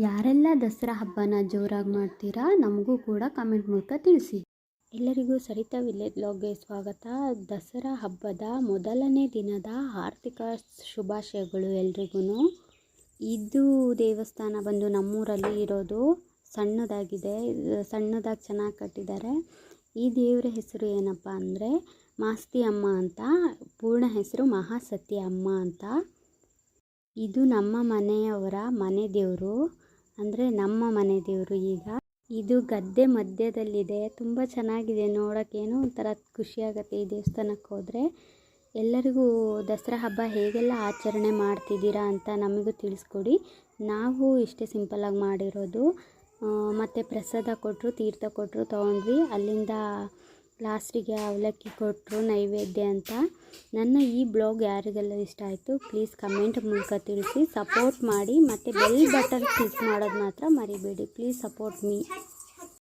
ಯಾರೆಲ್ಲ ದಸರಾ ಹಬ್ಬನ ಜೋರಾಗಿ ಮಾಡ್ತೀರಾ ನಮಗೂ ಕೂಡ ಕಮೆಂಟ್ ಮೂಲಕ ತಿಳಿಸಿ. ಎಲ್ಲರಿಗೂ ಸರಿತಾ ವಿಲೇಜ್ ಬ್ಲಾಗ್ಗೆ ಸ್ವಾಗತ. ದಸರಾ ಹಬ್ಬದ ಮೊದಲನೇ ದಿನದ ಆರ್ಥಿಕ ಶುಭಾಶಯಗಳು ಎಲ್ರಿಗೂ. ಇದು ದೇವಸ್ಥಾನ ಬಂದು ನಮ್ಮೂರಲ್ಲಿ ಇರೋದು, ಸಣ್ಣದಾಗಿದೆ, ಸಣ್ಣದಾಗಿ ಚೆನ್ನಾಗಿ ಕಟ್ಟಿದ್ದಾರೆ. ಈ ದೇವರ ಹೆಸರು ಏನಪ್ಪ ಅಂದರೆ ಮಾಸ್ತಿ ಅಮ್ಮ ಅಂತ, ಪೂರ್ಣ ಹೆಸರು ಮಹಾಸತಿ ಅಮ್ಮ ಅಂತ. ಇದು ನಮ್ಮ ಮನೆಯವರ ಮನೆ ದೇವರು, ಅಂದರೆ ನಮ್ಮ ಮನೆ ದೇವರು. ಈಗ ಇದು ಗದ್ದೆ ಮಧ್ಯದಲ್ಲಿದೆ, ತುಂಬ ಚೆನ್ನಾಗಿದೆ ನೋಡೋಕ್ಕೇನೋ ಒಂಥರ ಖುಷಿಯಾಗುತ್ತೆ ಈ ದೇವಸ್ಥಾನಕ್ಕೆ ಹೋದರೆ. ಎಲ್ಲರಿಗೂ ದಸರಾ ಹಬ್ಬ ಹೇಗೆಲ್ಲ ಆಚರಣೆ ಮಾಡ್ತಿದ್ದೀರಾ ಅಂತ ನಮಗೂ ತಿಳಿಸ್ಕೊಡಿ. ನಾವು ಇಷ್ಟೇ ಸಿಂಪಲ್ಲಾಗಿ ಮಾಡಿರೋದು. ಮತ್ತು ಪ್ರಸಾದ ಕೊಟ್ಟರು, ತೀರ್ಥ ಕೊಟ್ಟರು, ತೊಗೊಂಡ್ವಿ. ಅಲ್ಲಿಂದ ಲಾಸ್ಟಿಗೆ ಅವಲಕ್ಕಿ ಕೊಟ್ಟರು ನೈವೇದ್ಯ ಅಂತ. ನನ್ನ ಈ ಬ್ಲಾಗ್ ಯಾರಿಗೆಲ್ಲ ಇಷ್ಟ ಆಯಿತು ಪ್ಲೀಸ್ ಕಮೆಂಟ್ ಮೂಲಕ ತಿಳಿಸಿ, ಸಪೋರ್ಟ್ ಮಾಡಿ. ಮತ್ತು ಬೆಲ್ ಬಟನ್ ಕ್ಲಿಕ್ ಮಾಡೋದು ಮಾತ್ರ ಮರಿಬೇಡಿ. Please support me.